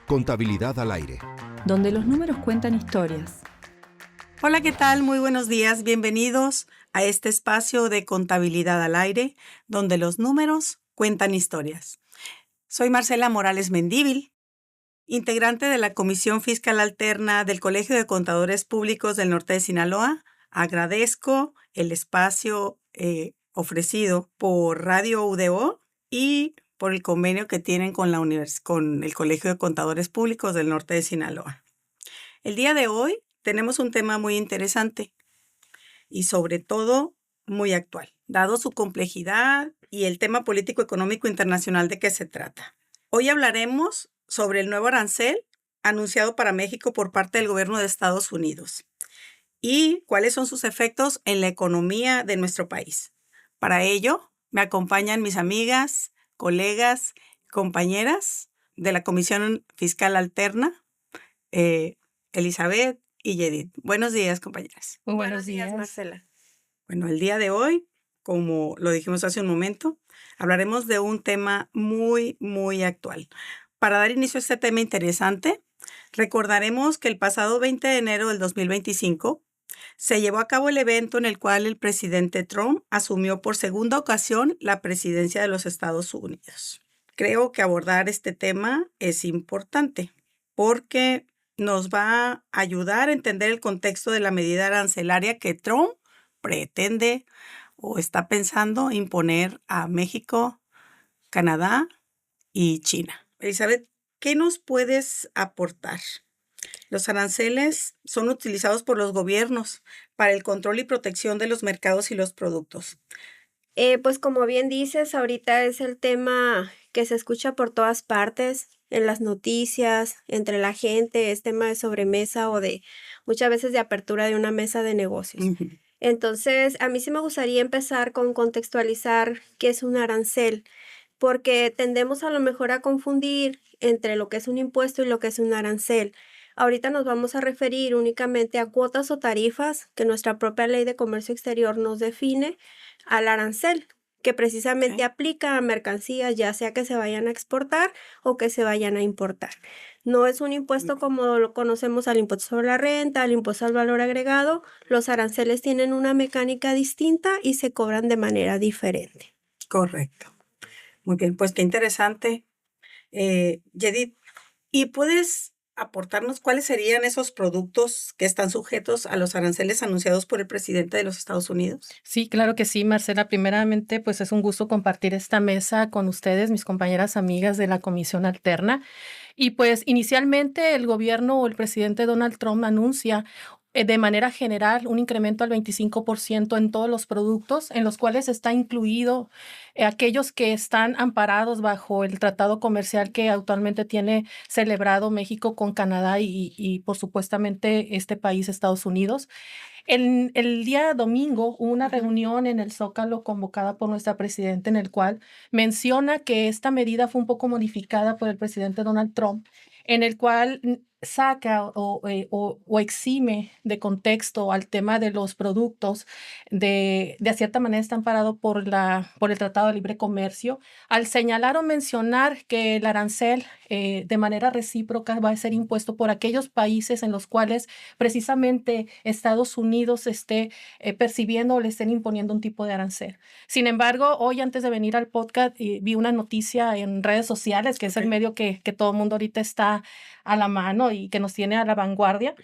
Contabilidad al aire. Donde los números cuentan historias. Hola, ¿qué tal? Muy buenos días. Bienvenidos a este espacio de Contabilidad al aire, donde los números cuentan historias. Soy Marcela Morales Mendívil, integrante de la Comisión Fiscal Alterna del Colegio de Contadores Públicos del Norte de Sinaloa. Agradezco el espacio ofrecido por Radio UDO y por el convenio que tienen con el Colegio de Contadores Públicos del Norte de Sinaloa. El día de hoy tenemos un tema muy interesante y sobre todo muy actual, dado su complejidad y el tema político-económico internacional de que se trata. Hoy hablaremos sobre el nuevo arancel anunciado para México por parte del gobierno de Estados Unidos y cuáles son sus efectos en la economía de nuestro país. Para ello, me acompañan mis amigas, colegas, compañeras de la Comisión Fiscal Alterna, Elizabeth y Yedith. Buenos días, compañeras. Muy buenos días, Marcela. Bueno, el día de hoy, como lo dijimos hace un momento, hablaremos de un tema muy, muy actual. Para dar inicio a este tema interesante, recordaremos que el pasado 20 de enero del 2025 se llevó a cabo el evento en el cual el presidente Trump asumió por segunda ocasión la presidencia de los Estados Unidos. Creo que abordar este tema es importante porque nos va a ayudar a entender el contexto de la medida arancelaria que Trump pretende o está pensando imponer a México, Canadá y China. Elizabeth, ¿qué nos puedes aportar? Los aranceles son utilizados por los gobiernos para el control y protección de los mercados y los productos. Pues como bien dices, ahorita es el tema que se escucha por todas partes, en las noticias, entre la gente, es tema de sobremesa o de muchas veces de apertura de una mesa de negocios. Ujú. Entonces, a mí sí me gustaría empezar con contextualizar qué es un arancel, porque tendemos a lo mejor a confundir entre lo que es un impuesto y lo que es un arancel. Ahorita nos vamos a referir únicamente a cuotas o tarifas que nuestra propia Ley de Comercio Exterior nos define al arancel, que precisamente Ok. aplica a mercancías, ya sea que se vayan a exportar o que se vayan a importar. No es un impuesto como lo conocemos al impuesto sobre la renta, al impuesto al valor agregado. Los aranceles tienen una mecánica distinta y se cobran de manera diferente. Correcto. Muy bien, pues qué interesante. Yedith, ¿y puedes aportarnos cuáles serían esos productos que están sujetos a los aranceles anunciados por el presidente de los Estados Unidos? Sí, claro que sí, Marcela. Primeramente, pues es un gusto compartir esta mesa con ustedes, mis compañeras amigas de la Comisión Alterna. Y pues inicialmente el gobierno o el presidente Donald Trump anuncia de manera general un incremento al 25% en todos los productos, en los cuales está incluido aquellos que están amparados bajo el tratado comercial que actualmente tiene celebrado México con Canadá y por supuestamente este país, Estados Unidos. El día domingo hubo una reunión en el Zócalo convocada por nuestra presidenta en el cual menciona que esta medida fue un poco modificada por el presidente Donald Trump, en el cual saca o exime de contexto al tema de los productos de cierta manera está amparado por el Tratado de Libre Comercio, al señalar o mencionar que el arancel de manera recíproca va a ser impuesto por aquellos países en los cuales precisamente Estados Unidos esté percibiendo o le estén imponiendo un tipo de arancel. Sin embargo, hoy antes de venir al podcast vi una noticia en redes sociales, que es el medio que todo el mundo ahorita está a la mano y que nos tiene a la vanguardia,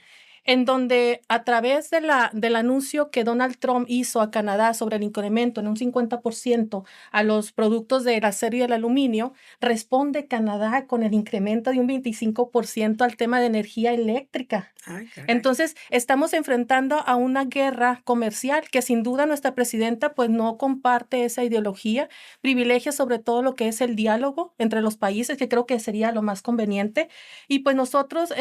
en donde a través del anuncio que Donald Trump hizo a Canadá sobre el incremento en un 50% a los productos del acero y el aluminio, responde Canadá con el incremento de un 25% al tema de energía eléctrica. Ay, caray. Entonces, estamos enfrentando a una guerra comercial que sin duda nuestra presidenta pues no comparte esa ideología, privilegia sobre todo lo que es el diálogo entre los países, que creo que sería lo más conveniente. Y pues nosotros,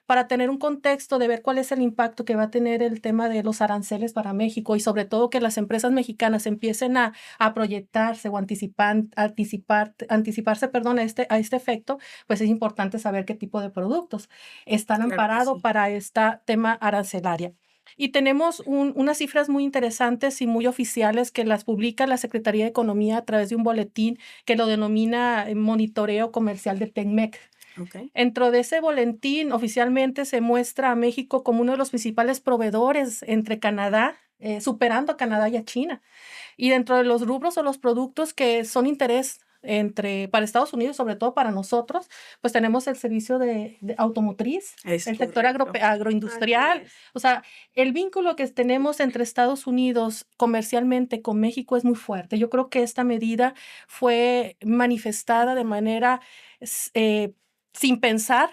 para tener un contexto de ver cuál es el impacto que va a tener el tema de los aranceles para México y sobre todo que las empresas mexicanas empiecen a proyectarse o anticiparse, perdón, a este efecto, pues es importante saber qué tipo de productos están Claro que amparados sí. para este tema arancelaria. Y tenemos unas cifras muy interesantes y muy oficiales que las publica la Secretaría de Economía a través de un boletín que lo denomina Monitoreo Comercial de TECMEC. Ok. Dentro de ese boletín oficialmente se muestra a México como uno de los principales proveedores entre Canadá, superando a Canadá y a China. Y dentro de los rubros o los productos que son interés para Estados Unidos, sobre todo para nosotros, pues tenemos el servicio de automotriz, Es el sector correcto. Así agroindustrial. es. O sea, el vínculo que tenemos entre Estados Unidos comercialmente con México es muy fuerte. Yo creo que esta medida fue manifestada de manera sin pensar,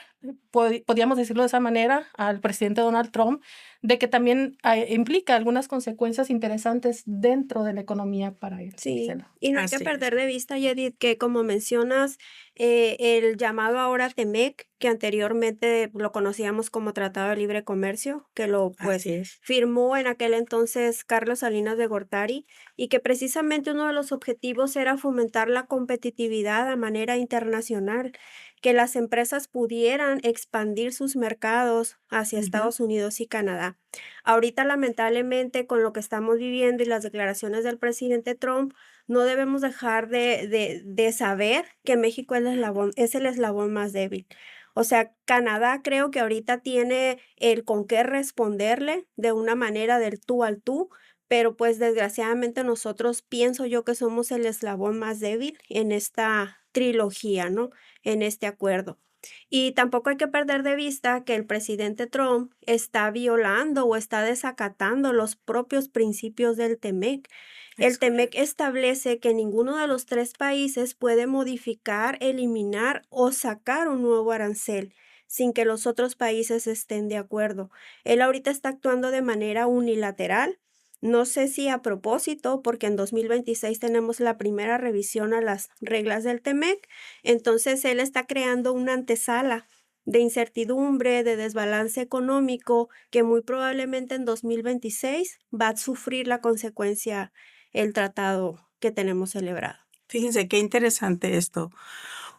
podríamos decirlo de esa manera, al presidente Donald Trump, de que también implica algunas consecuencias interesantes dentro de la economía para él, Sí, Marcela. y no hay que Así es. perder de vista, Yedith, que como mencionas, el llamado ahora TEMEC, que anteriormente lo conocíamos como Tratado de Libre Comercio, que lo pues Así es. firmó en aquel entonces Carlos Salinas de Gortari, y que precisamente uno de los objetivos era fomentar la competitividad a manera internacional, que las empresas pudieran expandir sus mercados hacia Ujú. Estados Unidos y Canadá. Ahorita, lamentablemente, con lo que estamos viviendo y las declaraciones del presidente Trump, no debemos dejar de saber que México es el eslabón más débil. O sea, Canadá creo que ahorita tiene el con qué responderle de una manera del tú al tú, pero pues desgraciadamente nosotros pienso yo que somos el eslabón más débil en esta trilogía, ¿no? En este acuerdo. Y tampoco hay que perder de vista que el presidente Trump está violando o está desacatando los propios principios del TEMEC. El Es TEMEC correcto. establece que ninguno de los tres países puede modificar, eliminar o sacar un nuevo arancel sin que los otros países estén de acuerdo. Él ahorita está actuando de manera unilateral. No sé si a propósito, porque en 2026 tenemos la primera revisión a las reglas del TEMEC, entonces él está creando una antesala de incertidumbre, de desbalance económico, que muy probablemente en 2026 va a sufrir la consecuencia el tratado que tenemos celebrado. Fíjense qué interesante esto,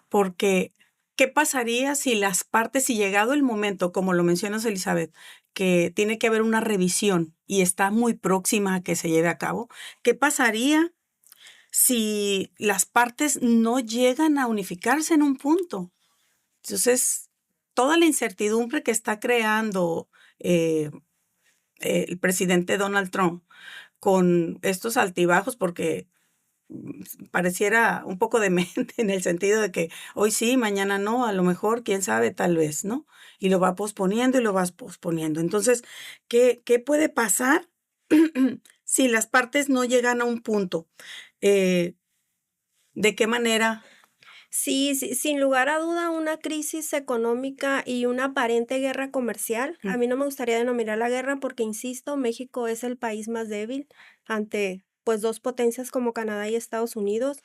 porque ¿qué pasaría si las partes, si llegado el momento, como lo mencionas, Elizabeth, que tiene que haber una revisión y está muy próxima a que se lleve a cabo? ¿Qué pasaría si las partes no llegan a unificarse en un punto? Entonces, toda la incertidumbre que está creando eh, el presidente Donald Trump con estos altibajos, porque pareciera un poco demente en el sentido de que hoy sí, mañana no, a lo mejor, quién sabe, tal vez, ¿no? Y lo va posponiendo y lo vas posponiendo. Entonces, ¿qué puede pasar si las partes no llegan a un punto? Eh, ¿De qué manera? Sí, sí, sin lugar a duda, una crisis económica y una aparente guerra comercial. A mí no me gustaría denominar la guerra porque, insisto, México es el país más débil ante pues dos potencias como Canadá y Estados Unidos.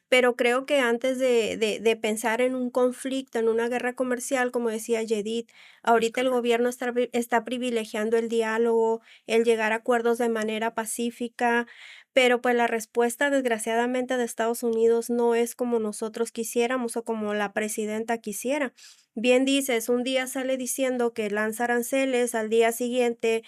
Pero creo que antes de pensar en un conflicto, en una guerra comercial, como decía Yedid, Es ahorita el correcto. gobierno está privilegiando el diálogo, el llegar a acuerdos de manera pacífica, pero, pues, la respuesta, desgraciadamente, de Estados Unidos no es como nosotros quisiéramos o como la presidenta quisiera. Bien dices, un día sale diciendo que lanza aranceles, al día siguiente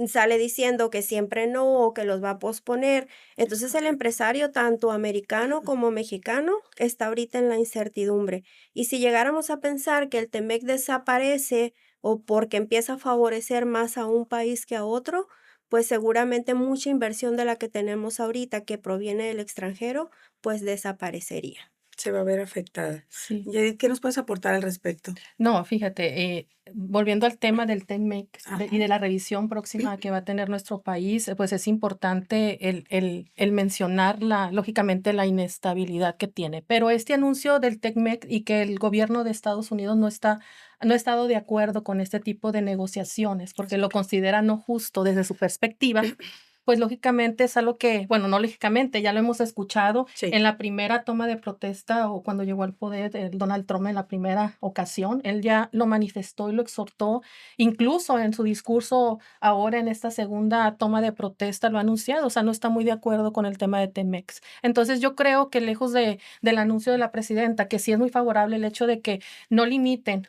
sale diciendo que siempre no o que los va a posponer. Es Entonces, el correcto. empresario, tanto americano como mexicano, está ahorita en la incertidumbre. Y si llegáramos a pensar que el TEMEC desaparece o porque empieza a favorecer más a un país que a otro, pues seguramente mucha inversión de la que tenemos ahorita que proviene del extranjero, pues desaparecería. Se va a ver afectada. Sí. Yadid, ¿qué nos puedes aportar al respecto? No, fíjate, volviendo al tema del TEMEC y Ajá. de la revisión próxima que va a tener nuestro país, pues es importante el mencionar lógicamente la inestabilidad que tiene. Pero este anuncio del TEMEC y que el gobierno de Estados Unidos no ha estado de acuerdo con este tipo de negociaciones porque lo considera no justo desde su perspectiva. Pues lógicamente es algo que, bueno, no lógicamente, ya lo hemos escuchado Sí. en la primera toma de protesta o cuando llegó al poder Donald Trump en la primera ocasión, él ya lo manifestó y lo exhortó, incluso en su discurso ahora en esta segunda toma de protesta lo ha anunciado, o sea, no está muy de acuerdo con el tema de Temex. Entonces yo creo que lejos del anuncio de la presidenta, que sí es muy favorable el hecho de que no limiten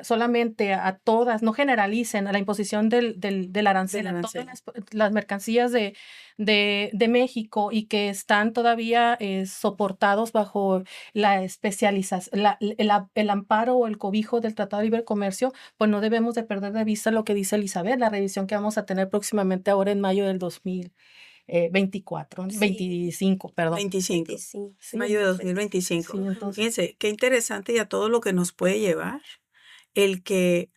solamente a todas, no generalicen a la imposición del arancel Del a todas arancel. las mercancías de México y que están todavía soportados bajo la especialización, el amparo o el cobijo del Tratado de Libre Comercio, pues no debemos de perder de vista lo que dice Elizabeth, la revisión que vamos a tener próximamente ahora en mayo del 2024, Sí, 25, perdón. 25, 25, Sí, mayo de entonces, 2025. sí, Ujú. entonces, Fíjense, qué interesante y a todo lo que nos puede llevar el que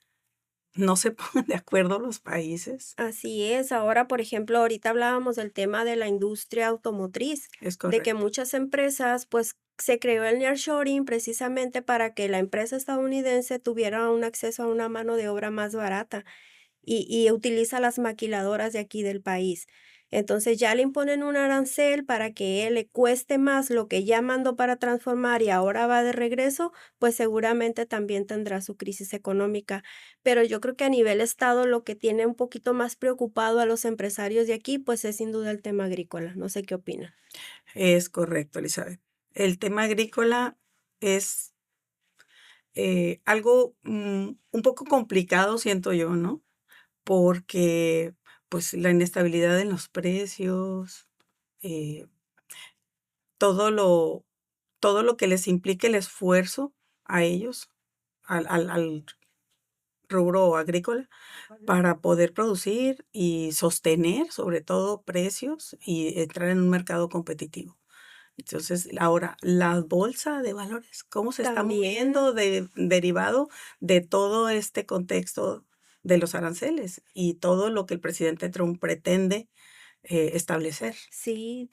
no se pongan de acuerdo los países. Así es. Ahora, por ejemplo, ahorita hablábamos del tema de la industria automotriz, Es de que correcto. muchas empresas, pues, se creó el nearshoring precisamente para que la empresa estadounidense tuviera un acceso a una mano de obra más barata y utiliza las maquiladoras de aquí del país. Entonces ya le imponen un arancel para que él le cueste más lo que ya mandó para transformar y ahora va de regreso, pues seguramente también tendrá su crisis económica. Pero yo creo que a nivel estado lo que tiene un poquito más preocupado a los empresarios de aquí, pues es sin duda el tema agrícola. No sé qué opina. Es correcto, Elizabeth. El tema agrícola es algo un poco complicado, siento yo, ¿no? Porque pues la inestabilidad en los precios, eh, todo lo, todo lo que les implique el esfuerzo a ellos, al rubro agrícola, para poder producir y sostener sobre todo precios y entrar en un mercado competitivo. Entonces, ahora, la bolsa de valores, ¿cómo se está También. moviendo derivado de todo este contexto de los aranceles y todo lo que el presidente Trump pretende establecer? Sí,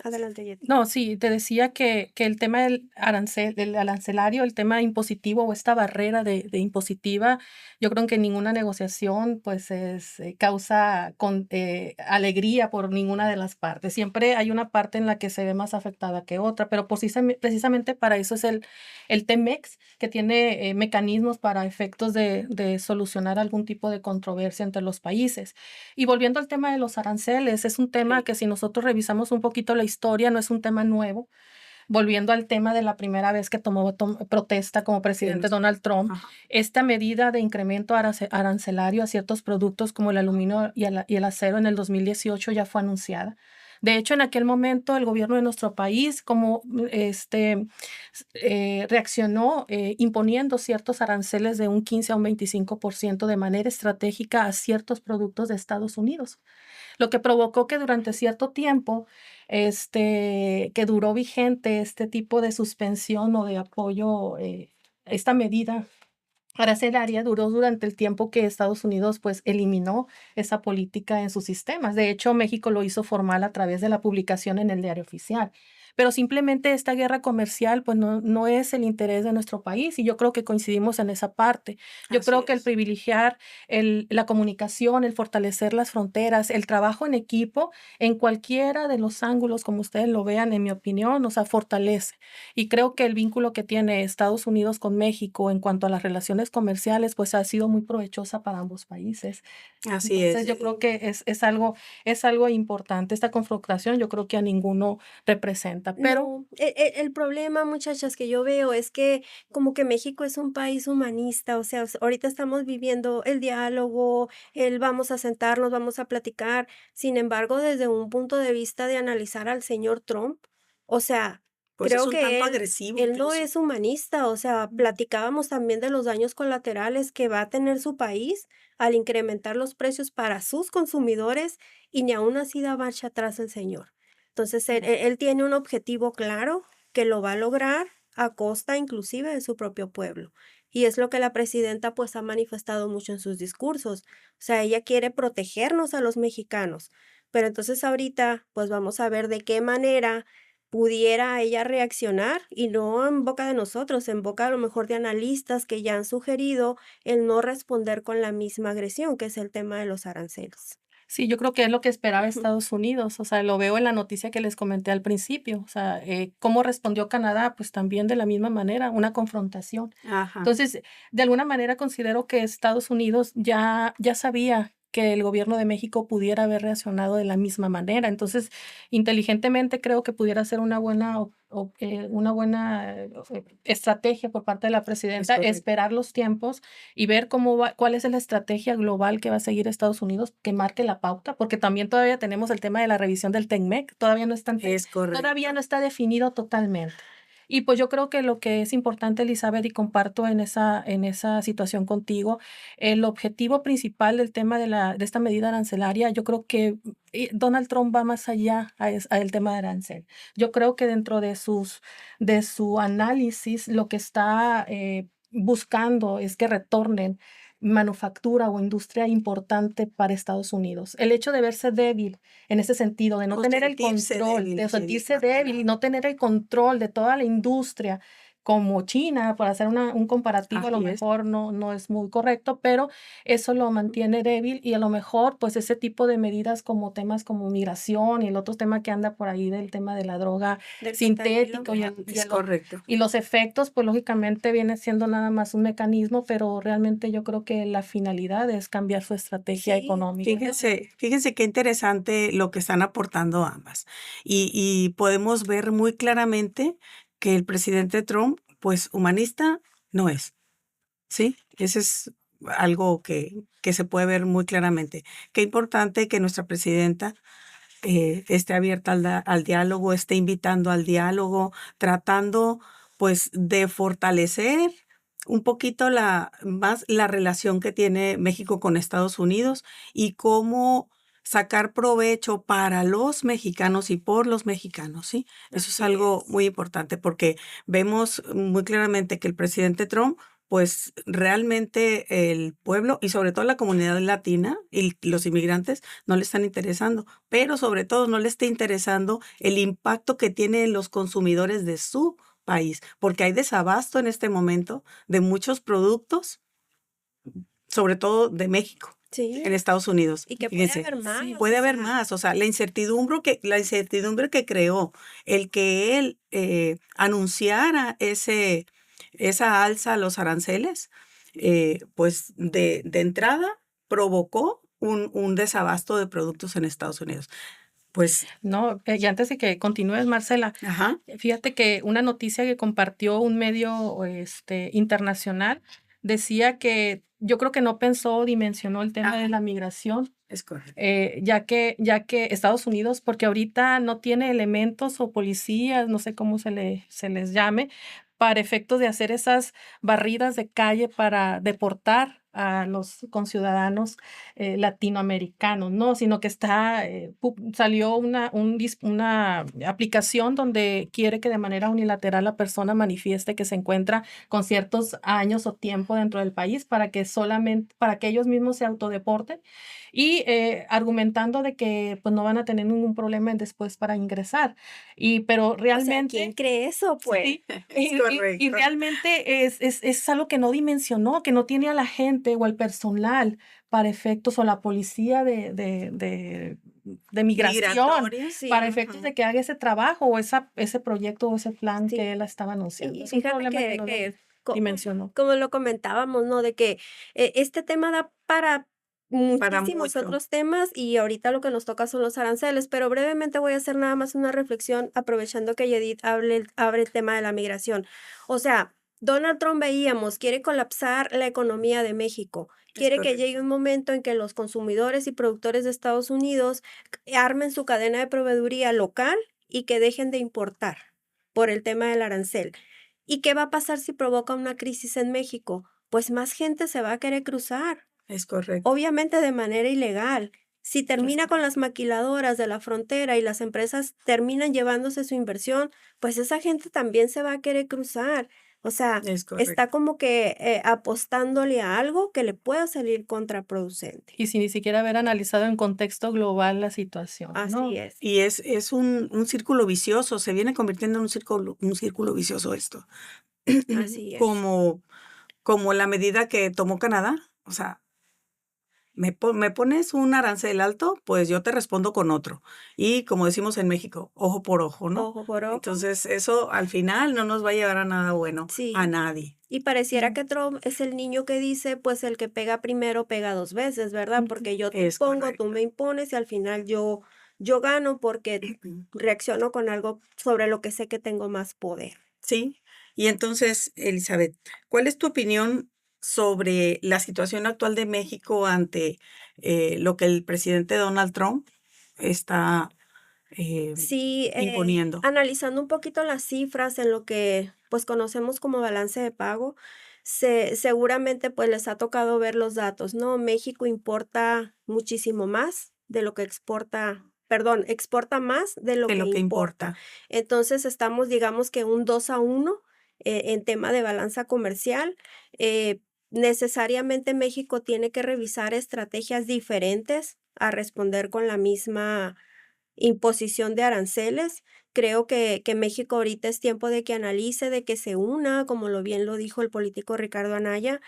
adelante, Yeti. no, sí, te decía que el tema del arancelario, el tema impositivo o esta barrera de impositiva, yo creo que ninguna negociación pues causa alegría por ninguna de las partes. Siempre hay una parte en la que se ve más afectada que otra, pero precisamente para eso es el TEMEX, que tiene mecanismos para efectos de solucionar algún tipo de controversia entre los países. Y volviendo al tema de los aranceles, es un tema Sí. que si nosotros revisamos un poquito la historia, no es un tema nuevo. Volviendo al tema de la primera vez que tomó protesta como De presidente los- Donald Trump, Ajá. esta medida de incremento arancelario a ciertos productos como el aluminio y el acero en el 2018 ya fue anunciada. De hecho, en aquel momento el gobierno de nuestro país como reaccionó imponiendo ciertos aranceles de un 15 a un 25% de manera estratégica a ciertos productos de Estados Unidos, lo que provocó que durante cierto tiempo, que duró vigente este tipo de suspensión o de apoyo, esta medida arancelaria duró durante el tiempo que Estados Unidos pues eliminó esa política en sus sistemas. De hecho, México lo hizo formal a través de la publicación en el diario oficial. Pero simplemente esta guerra comercial pues no es el interés de nuestro país y yo creo que coincidimos en esa parte. Yo Así creo que el es. privilegiar la comunicación, el fortalecer las fronteras, el trabajo en equipo en cualquiera de los ángulos, como ustedes lo vean, en mi opinión, o sea, fortalece. Y creo que el vínculo que tiene Estados Unidos con México en cuanto a las relaciones comerciales, pues ha sido muy provechosa para ambos países. Así Entonces, es. yo creo que es algo importante. Esta confrontación yo creo que a ninguno representa, pero No, el problema, muchachas, que yo veo es que como que México es un país humanista, o sea, ahorita estamos viviendo el diálogo, el vamos a sentarnos, vamos a platicar. Sin embargo, desde un punto de vista de analizar al señor Trump, o sea, Pues es creo un que tanto él agresivo él no incluso. es humanista, o sea, platicábamos también de los daños colaterales que va a tener su país al incrementar los precios para sus consumidores y ni aun así da marcha atrás el señor. Entonces, él tiene un objetivo claro que lo va a lograr a costa inclusive de su propio pueblo. Y es lo que la presidenta pues ha manifestado mucho en sus discursos. O sea, ella quiere protegernos a los mexicanos. Pero entonces ahorita pues vamos a ver de qué manera pudiera ella reaccionar y no en boca de nosotros, en boca a lo mejor de analistas que ya han sugerido el no responder con la misma agresión, que es el tema de los aranceles. sí, yo creo que es lo que esperaba Ujú. Estados Unidos, o sea, lo veo en la noticia que les comenté al principio, o sea, cómo respondió Canadá, pues también de la misma manera, una confrontación. Ajá. Entonces, de alguna manera considero que Estados Unidos ya sabía que el gobierno de México pudiera haber reaccionado de la misma manera. Entonces, inteligentemente creo que pudiera ser una buena estrategia por parte de la Es presidenta correcto. esperar los tiempos y ver cuál es la estrategia global que va a seguir Estados Unidos, que marque la pauta, porque también todavía tenemos el tema de la revisión del TECMEC, Es correcto. todavía no está definido totalmente. Y pues yo creo que lo que es importante, Elizabeth, y comparto en esa situación contigo, el objetivo principal del tema de esta medida arancelaria, yo creo que Donald Trump va más allá al tema de arancel. Yo creo que dentro de su análisis, lo que está buscando es que retornen manufactura o industria importante para Estados Unidos. El hecho de verse débil en ese sentido, de no O tener el sentirse control, débil, de que sentirse diga. débil y no tener el control de toda la industria como China, por hacer un comparativo, a lo Así es. mejor no es muy correcto, pero eso lo mantiene débil y a lo mejor pues ese tipo de medidas como temas como migración y el otro tema que anda por ahí del tema de la droga Del fentanilo. sintética Es correcto. y los efectos, pues lógicamente viene siendo nada más un mecanismo, pero realmente yo creo que la finalidad es cambiar su estrategia Sí, económica. Fíjense qué interesante lo que están aportando ambas. Y podemos ver muy claramente que el presidente Trump, pues humanista no es, ¿sí? Ese es algo que se puede ver muy claramente. Qué importante que nuestra presidenta esté abierta al diálogo, esté invitando al diálogo, tratando pues de fortalecer un poquito más la relación que tiene México con Estados Unidos y cómo sacar provecho para los mexicanos y por los mexicanos, ¿sí? Eso es así algo es. muy importante porque vemos muy claramente que el presidente Trump pues realmente el pueblo y sobre todo la comunidad latina y los inmigrantes no le están interesando, pero sobre todo no le está interesando el impacto que tiene en los consumidores de su país, porque hay desabasto en este momento de muchos productos, sobre todo de México, Sí, en Estados Unidos. y que puede Fíjense, haber más, Sí, o puede haber sea, más, o sea, la incertidumbre que creó el que él anunciara esa alza a los aranceles, pues de entrada provocó un desabasto de productos en Estados Unidos. Pues, no, y antes de que continúes, Marcela, ajá, fíjate que una noticia que compartió un medio internacional decía que yo creo que no pensó o dimensionó el tema de ajá, la migración, es correcto. ya que Estados Unidos, porque ahorita no tiene elementos o policías, no sé cómo se les llame, para efectos de hacer esas barridas de calle para deportar a los conciudadanos latinoamericanos, ¿no? Sino que salió una aplicación donde quiere que de manera unilateral la persona manifieste que se encuentra con ciertos años o tiempo dentro del país para que ellos mismos se autodeporten y argumentando de que pues no van a tener ningún problema después para ingresar. Pero o sea, ¿quién realmente, cree eso, pues? sí, Es y correcto. realmente es algo que no dimensionó, que no tiene a la gente o al personal para efectos o la policía de migración Migratoria. para Sí, efectos Ujú, de que haga ese trabajo o ese proyecto o ese plan sí. que él estaba anunciando. Y Es un fíjate problema que no lo que dimensionó. como lo comentábamos, ¿no? De que este tema da para para muchísimos mucho. otros temas y ahorita lo que nos toca son los aranceles, pero brevemente voy a hacer nada más una reflexión aprovechando que Yedid abre el tema de la migración. O sea, Donald Trump veíamos, quiere colapsar la economía de México, Es quiere que correcto. llegue un momento en que los consumidores y productores de Estados Unidos armen su cadena de proveeduría local y que dejen de importar por el tema del arancel. ¿Y qué va a pasar si provoca una crisis en México? Pues más gente se va a querer cruzar, Es correcto. obviamente de manera ilegal. Si Es termina con las maquiladoras de la frontera y las empresas terminan llevándose su inversión, pues esa gente también se va a querer cruzar. O sea, es está correcto. como que apostándole a algo que le pueda salir contraproducente. Y sin ni siquiera haber analizado en contexto global la situación, Así ¿no? es, Y es un círculo vicioso, se viene convirtiendo en un círculo vicioso esto. así es. Como la medida que tomó Canadá, o sea, me pones un arancel alto, pues yo te respondo con otro. Y como decimos en México, ojo por ojo, ¿no? Ojo por ojo. Entonces, eso al final no nos va a llevar a nada bueno, a Sí. nadie. Y pareciera que Trump es el niño que dice, pues el que pega primero pega dos veces, ¿verdad? Porque yo te Es impongo, tú correcto. me impones y al final yo gano porque reacciono con algo sobre lo que sé que tengo más poder. Sí. Y entonces, Elizabeth, ¿cuál es tu opinión sobre la situación actual de México ante lo que el presidente Donald Trump está eh, Sí, imponiendo? analizando un poquito las cifras en lo que pues conocemos como balance de pago, seguramente pues les ha tocado ver los datos, ¿no? México importa muchísimo más de lo que exporta, perdón, exporta más de lo De que lo que importa. importa. Entonces estamos, digamos que un 2-1 en tema de balanza comercial. Necesariamente México tiene que revisar estrategias diferentes a responder con la misma imposición de aranceles. Creo que México ahorita es tiempo de que analice, de que se una, como lo bien lo dijo el político Ricardo Anaya,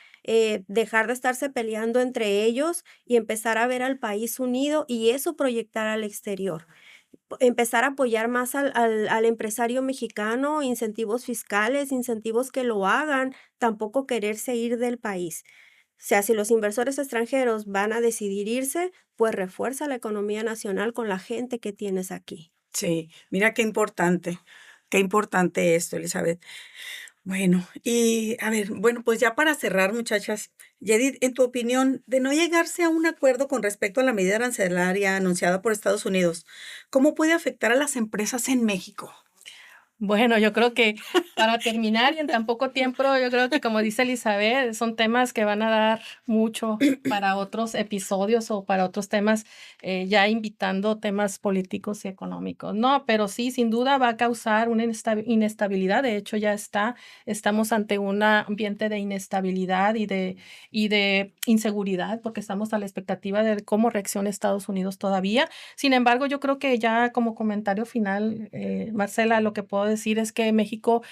dejar de estarse peleando entre ellos y empezar a ver al país unido y eso proyectar al exterior. Empezar a apoyar más al empresario mexicano, incentivos fiscales, incentivos que lo hagan, tampoco quererse ir del país. O sea, si los inversores extranjeros van a decidir irse, pues refuerza la economía nacional con la gente que tienes aquí. Sí, mira qué importante esto, Elizabeth. Bueno, y a ver, bueno, pues ya para cerrar, muchachas, Yedid, en tu opinión, de no llegarse a un acuerdo con respecto a la medida arancelaria anunciada por Estados Unidos, ¿cómo puede afectar a las empresas en México? Bueno, yo creo que para terminar y en tan poco tiempo, yo creo que como dice Elizabeth, son temas que van a dar mucho para otros episodios o para otros temas, ya invitando temas políticos y económicos. No, pero sí, sin duda va a causar una inestabilidad. De hecho, estamos ante un ambiente de inestabilidad y de inseguridad, porque estamos a la expectativa de cómo reacciona Estados Unidos todavía. Sin embargo, yo creo que ya como comentario final, Marcela, lo que puedo decir es que México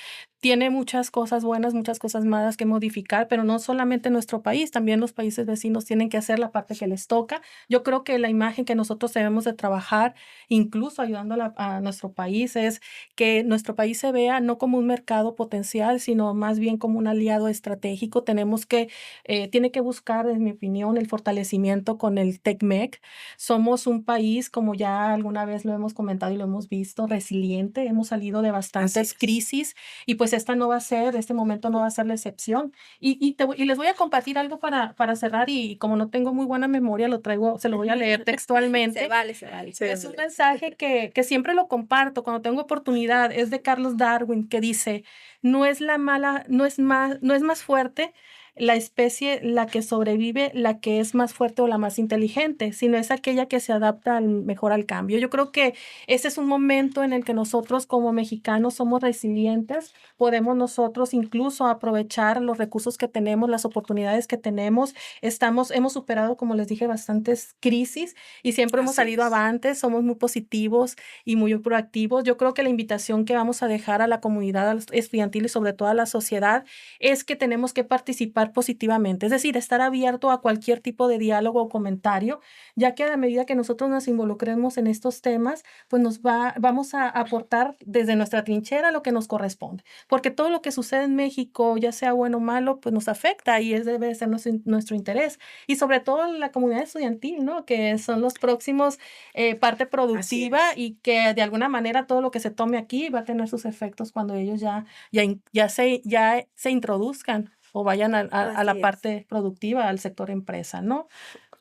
tiene muchas cosas buenas, muchas cosas malas que modificar, pero no solamente nuestro país, también los países vecinos tienen que hacer la parte que les toca. Yo creo que la imagen que nosotros debemos de trabajar, incluso ayudando a nuestro país, es que nuestro país se vea no como un mercado potencial, sino más bien como un aliado estratégico. Tiene que buscar, en mi opinión, el fortalecimiento con el TECMEC. Somos un país, como ya alguna vez lo hemos comentado y lo hemos visto, resiliente. Hemos salido de Así bastantes es. crisis y pues este momento no va a ser la excepción. Y les voy a compartir algo para cerrar y como no tengo muy buena memoria, se lo voy a leer Se textualmente. vale, se vale. Sí, Es un vale. mensaje que siempre lo comparto cuando tengo oportunidad. Es de Carlos Darwin que dice, no es más fuerte la especie la que sobrevive, la que es más fuerte o la más inteligente, sino es aquella que se adapta mejor al cambio. Yo creo que ese es un momento en el que nosotros como mexicanos somos resilientes, podemos nosotros incluso aprovechar los recursos que tenemos, las oportunidades que tenemos. Hemos superado, como les dije, bastantes crisis y siempre hemos Así salido es. avantes, somos muy positivos y muy proactivos. Yo creo que la invitación que vamos a dejar a la comunidad estudiantil y sobre todo a la sociedad es que tenemos que participar positivamente, es decir, estar abierto a cualquier tipo de diálogo o comentario, ya que a medida que nosotros nos involucremos en estos temas, pues vamos a aportar desde nuestra trinchera lo que nos corresponde, porque todo lo que sucede en México, ya sea bueno o malo, pues nos afecta y debe ser nuestro interés. Y sobre todo la comunidad estudiantil, ¿no? Que son los próximos parte Así productiva es. y que de alguna manera todo lo que se tome aquí va a tener sus efectos cuando ellos ya se introduzcan o vayan a la Así es. parte productiva, al sector empresa, ¿no?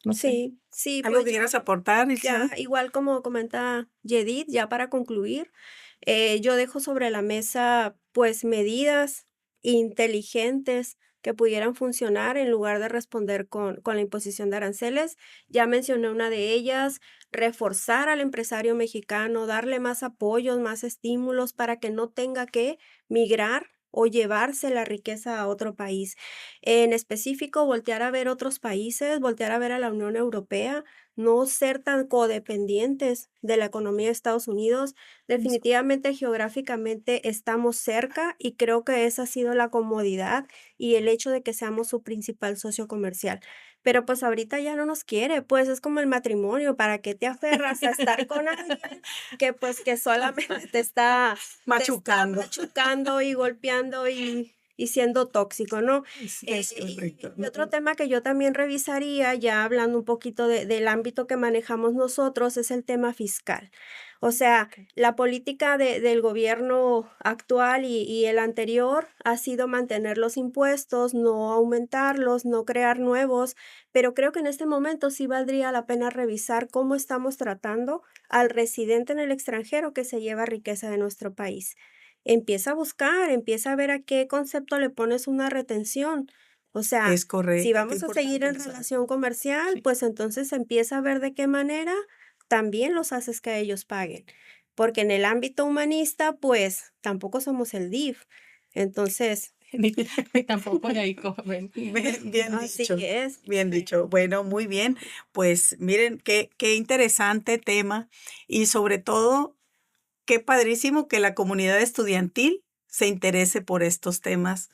No sé. Sí, sí, ¿Algo pues que quieras aportar, ya, Elizabeth? igual como comenta Yedid, ya para concluir, yo dejo sobre la mesa pues medidas inteligentes que pudieran funcionar en lugar de responder con la imposición de aranceles. Ya mencioné una de ellas, reforzar al empresario mexicano, darle más apoyos, más estímulos para que no tenga que migrar o llevarse la riqueza a otro país. En específico, voltear a ver otros países, voltear a ver a la Unión Europea. no ser tan codependientes de la economía de Estados Unidos. Definitivamente, geográficamente estamos cerca y creo que esa ha sido la comodidad y el hecho de que seamos su principal socio comercial. Pero pues ahorita ya no nos quiere, pues es como el matrimonio, ¿para qué te aferras a estar con alguien que pues que solamente Machucando. machucando y golpeando y siendo tóxico, ¿no? Es correcto. Y otro tema que yo también revisaría, ya hablando un poquito del ámbito que manejamos nosotros, es el tema fiscal. O sea, Ok. la política del gobierno actual y el anterior ha sido mantener los impuestos, no aumentarlos, no crear nuevos, pero creo que en este momento sí valdría la pena revisar cómo estamos tratando al residente en el extranjero que se lleva riqueza de nuestro país. Empieza a buscar, empieza a ver a qué concepto le pones una retención. O sea, Es correcto. si Qué vamos a seguir importante en eso. relación comercial, Sí. pues entonces empieza a ver de qué manera también los haces que ellos paguen. Porque en el ámbito humanista, pues tampoco somos el DIF. Entonces, Ni tampoco de ahí comen. Bien así dicho. es. Bien dicho. Bueno, muy bien. Pues miren, qué interesante tema y sobre todo, qué padrísimo que la comunidad estudiantil se interese por estos temas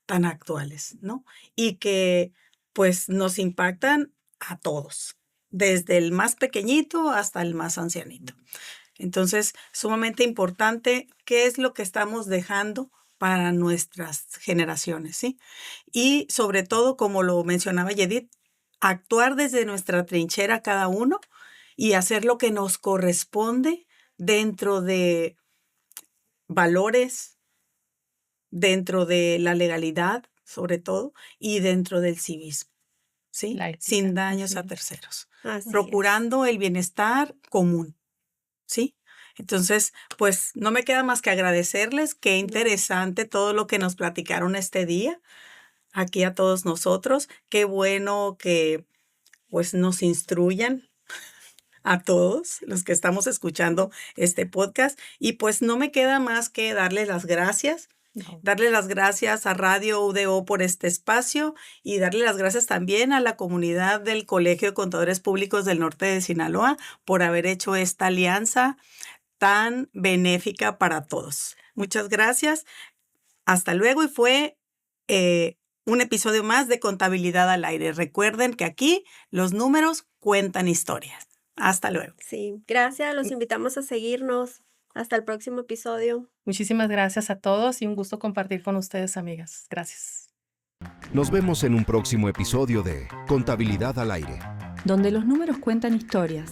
tan actuales, ¿no? Y que pues nos impactan a todos, desde el más pequeñito hasta el más ancianito. Entonces, sumamente importante qué es lo que estamos dejando para nuestras generaciones, ¿sí? Y sobre todo, como lo mencionaba Yedith, actuar desde nuestra trinchera cada uno y hacer lo que nos corresponde dentro de valores, dentro de la legalidad, sobre todo, y dentro del civismo, ¿sí? La ética, Sin daños así a es. terceros, Así es. procurando el bienestar común, ¿sí? Entonces, pues no me queda más que agradecerles. Qué No. interesante todo lo que nos platicaron este día, aquí a todos nosotros. Qué bueno que pues nos instruyan a todos los que estamos escuchando este podcast. Y pues no me queda más que darles las gracias. No. Darle las gracias a Radio UDO por este espacio y darle las gracias también a la comunidad del Colegio de Contadores Públicos del Norte de Sinaloa por haber hecho esta alianza tan benéfica para todos. Muchas gracias. Hasta luego y fue un episodio más de Contabilidad al Aire. Recuerden que aquí los números cuentan historias. Hasta luego. Sí, gracias. Los invitamos a seguirnos. Hasta el próximo episodio. Muchísimas gracias a todos y un gusto compartir con ustedes, amigas. Gracias. Nos vemos en un próximo episodio de Contabilidad al Aire. Donde los números cuentan historias.